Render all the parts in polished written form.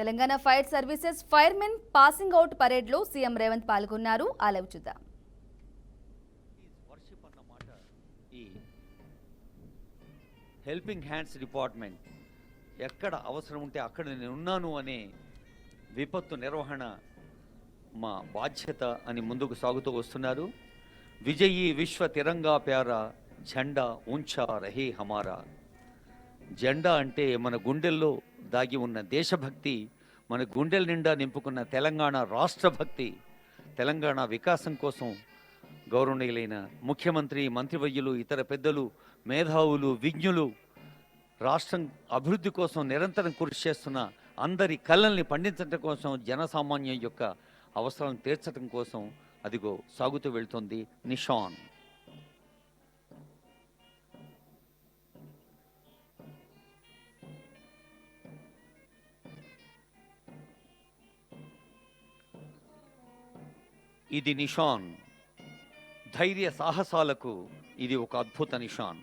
Telangana fire services firemen passing out పరేడ్లో CM Revanth పాల్గొన్నారు. చూద్దాం. హెల్పింగ్ హ్యాండ్స్ డిపార్ట్మెంట్ ఎక్కడ అవసరం ఉంటే అక్కడ నేను ఉన్నాను అనే విపత్తు నిర్వహణ మా బాధ్యత అని ముందుకు సాగుతూ వస్తున్నారు. విజయీ విశ్వ తిరంగా ప్యారా జెండా ఉంచా రహే హమారా. జెండా అంటే మన గుండెల్లో దాగి ఉన్న దేశభక్తి, మన గుండెల నిండా నింపుకున్న తెలంగాణ రాష్ట్ర భక్తి. తెలంగాణ వికాసం కోసం గౌరవనీయులైన ముఖ్యమంత్రి, మంత్రివర్యులు, ఇతర పెద్దలు, మేధావులు, విజ్ఞులు, రాష్ట్రం అభివృద్ధి కోసం నిరంతరం కృషి చేస్తున్న అందరి కళల్ని పండించడం కోసం, జనసామాన్యం యొక్క అవసరాలను తీర్చడం కోసం అదిగో సాగుతూ వెళ్తుంది నిషాన్. ఇది నిషాన్. ధైర్య సాహసాలకు ఇది ఒక అద్భుత నిషాన్.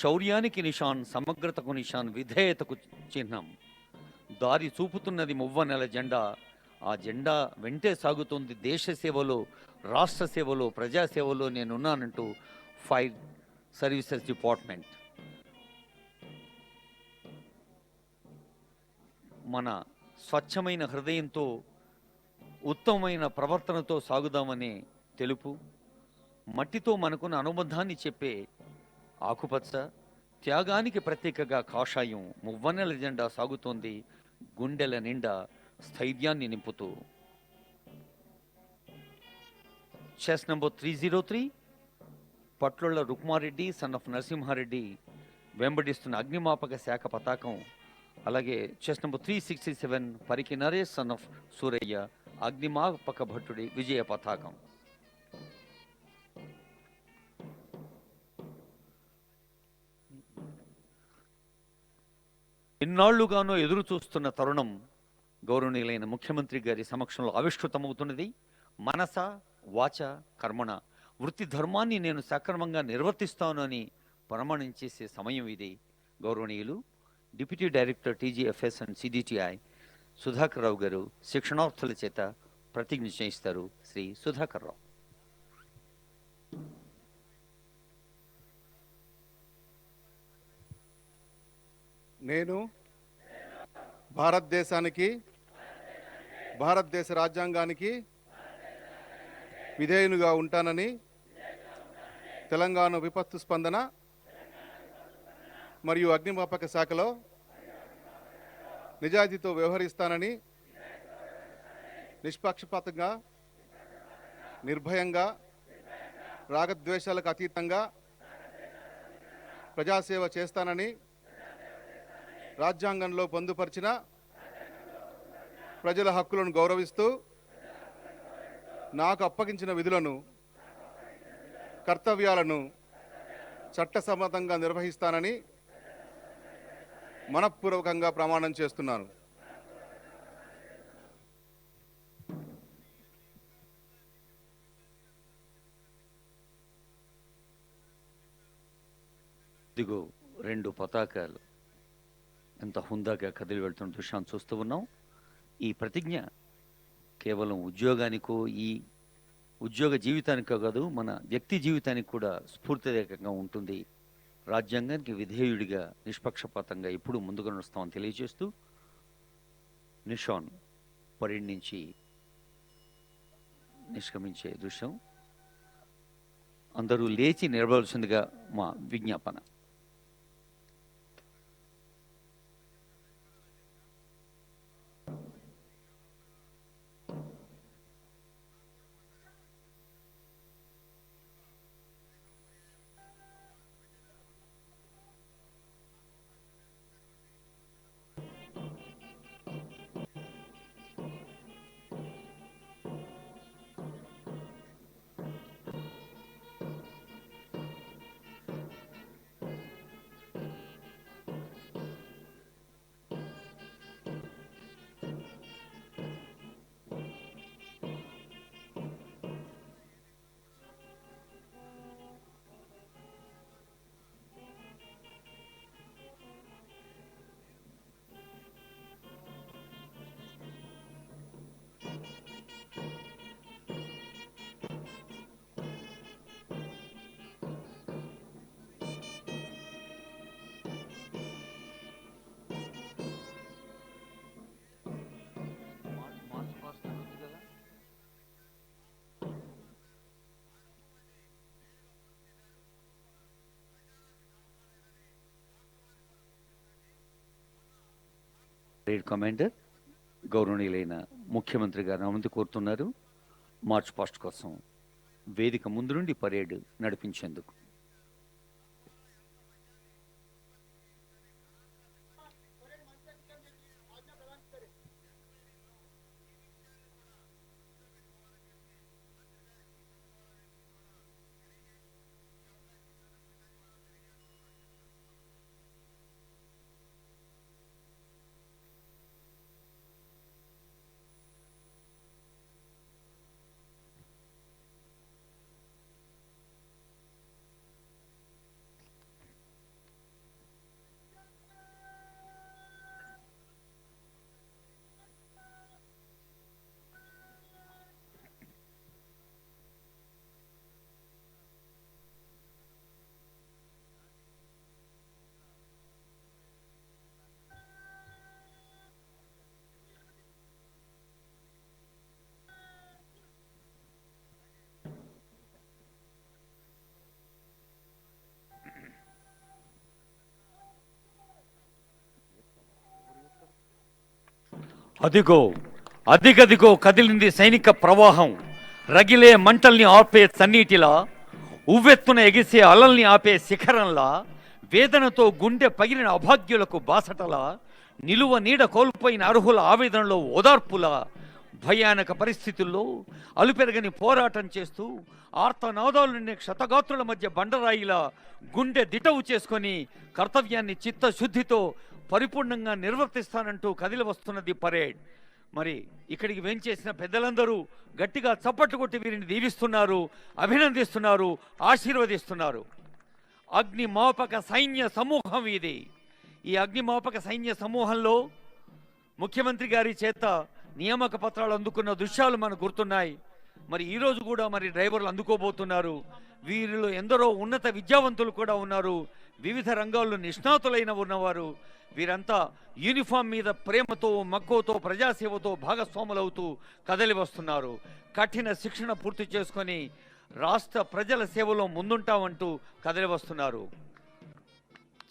శౌర్యానికి నిషాన్, సమగ్రతకు నిషాన్, విధేయతకు చిహ్నం. దారి చూపుతున్నది మువ్వనెల జెండా. ఆ జెండా వెంటే సాగుతుంది దేశ సేవలో, రాష్ట్ర సేవలో, ప్రజాసేవలో నేనున్నానంటూ ఫైర్ సర్వీసెస్ డిపార్ట్మెంట్. మన స్వచ్ఛమైన హృదయంతో, ఉత్తమమైన ప్రవర్తనతో సాగుదామనే తెలుపు, మట్టితో మనకున్న అనుబంధాన్ని చెప్పే ఆకుపచ్చ, త్యాగానికి ప్రత్యేకగా కాషాయం మువ్వన్నెల జెండా సాగుతోంది గుండెల నిండా స్థైర్యాన్ని నింపుతూ. Chest number 303 Patlolla Rukmareddy son of Narasimhareddy వెంబడిస్తున్న అగ్నిమాపక శాఖ పతాకం. అలాగే chest number 367 Pariki Naresh son of Surayya అగ్నిమాపక భట్టుడి విజయ పతాకం. ఇన్నాళ్లుగానో ఎదురు చూస్తున్న తరుణం గౌరవనీయులైన ముఖ్యమంత్రి గారి సమక్షంలో ఆవిష్కృతమవుతున్నది. మనస వాచ కర్మణ వృత్తి ధర్మాన్ని నేను సక్రమంగా నిర్వర్తిస్తాను అని ప్రమాణం చేసే సమయం ఇది. గౌరవనీయులు deputy director టీజీఎఫ్ఎస్ and CDTI Sudhakar రావు గారు శిక్షణార్థుల చేత ప్రతిజ్ఞ చేయిస్తారు. శ్రీ సుధాకర్ రావు. నేను భారతదేశానికి, భారతదేశ రాజ్యాంగానికి విధేయునిగా ఉంటానని, తెలంగాణ విపత్తు స్పందన మరియు అగ్నిమాపక శాఖలో నిజాయితీతో వ్యవహరిస్తానని, నిష్పక్షపాతంగా, నిర్భయంగా, రాగద్వేషాలకు అతీతంగా ప్రజాసేవ చేస్తానని రాజ్యాంగంలో పొందుపరిచిన ప్రజల హక్కులను గౌరవిస్తూ నాకు అప్పగించిన విధులను, కర్తవ్యాలను చట్టసమ్మతంగా నిర్వహిస్తానని మనఃపూర్వకంగా ప్రమాణం చేస్తున్నాను. ఇదిగో రెండు పతాకాలు ఎంత హుందాగా కదిలి వెళ్తున్న దృశ్యాన్ని చూస్తూ ఉన్నాం. ఈ ప్రతిజ్ఞ కేవలం ఉద్యోగానికో, ఈ ఉద్యోగ జీవితానికో కాదు, మన వ్యక్తి జీవితానికి కూడా స్ఫూర్తిదాయకంగా ఉంటుంది. రాజ్యాంగానికి విధేయుడిగా, నిష్పక్షపాతంగా ఎప్పుడూ ముందుకు నడుస్తామని తెలియజేస్తూ నిషాన్ పరేడ్ నుంచి నిష్క్రమించే దృశ్యం. అందరూ లేచి నిలబడాల్సిందిగా మా విజ్ఞాపన. పరేడ్ కమాండర్ గౌరవనీయులైన ముఖ్యమంత్రి గారు అనుమతి కోరుతున్నారు మార్చ్ పాస్ట్ కోసం వేదిక ముందు నుండి పరేడ్ నడిపించేందుకు. అదిగో అదిగదిగో కదిలింది సైనిక ప్రవాహం, రగిలే మంటల్ని ఆపే సన్నీటిలా, ఉవ్వెత్తున ఎగిసే అలల్ని ఆపే శిఖరంలా, వేదనతో గుండె పగిలిన అభాగ్యులకు బాసటలా, నిలువ నీడ కోల్పోయిన అర్హుల ఆవేదనలో ఓదార్పులా, భయానక పరిస్థితుల్లో అలుపెరగని పోరాటం చేస్తూ ఆర్తనాదాలు నిండిన క్షతగాత్రుల మధ్య బండరాయిలా గుండె దిటవు చేసుకొని కర్తవ్యాన్ని చిత్తశుద్ధితో పరిపూర్ణంగా నిర్వర్తిస్తానంటూ కదిలి వస్తున్నది పరేడ్. మరి ఇక్కడికి వేంచేసిన పెద్దలందరూ గట్టిగా చప్పట్లు కొట్టి వీరిని దీవిస్తున్నారు, అభినందిస్తున్నారు, ఆశీర్వదిస్తున్నారు. అగ్నిమాపక సైన్య సమూహం ఇది. ఈ అగ్నిమాపక సైన్య సమూహంలో ముఖ్యమంత్రి గారి చేత నియామక పత్రాలు అందుకున్న దృశ్యాలు మనకు గుర్తున్నాయి. మరి ఈరోజు కూడా మరి డ్రైవర్లు అందుకోబోతున్నారు. వీరిలో ఎందరో ఉన్నత విద్యావంతులు కూడా ఉన్నారు, వివిధ రంగాల్లో నిష్ణాతులైన ఉన్నవారు. వీరంతా యూనిఫామ్ మీద ప్రేమతో మక్కువతో ప్రజాసేవతో భాగస్వాములవుతూ కదలి వస్తున్నారు. కఠిన శిక్షణ పూర్తి చేసుకొని రాష్ట్ర ప్రజల సేవలో ముందుంటామంటూ కదలి వస్తున్నారు.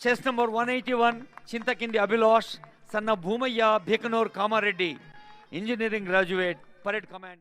Chess number 181 Chinthakindi Abhilash, Sanna Bhumaiah, Bhiknoor Kamareddy, engineering graduate, parade command.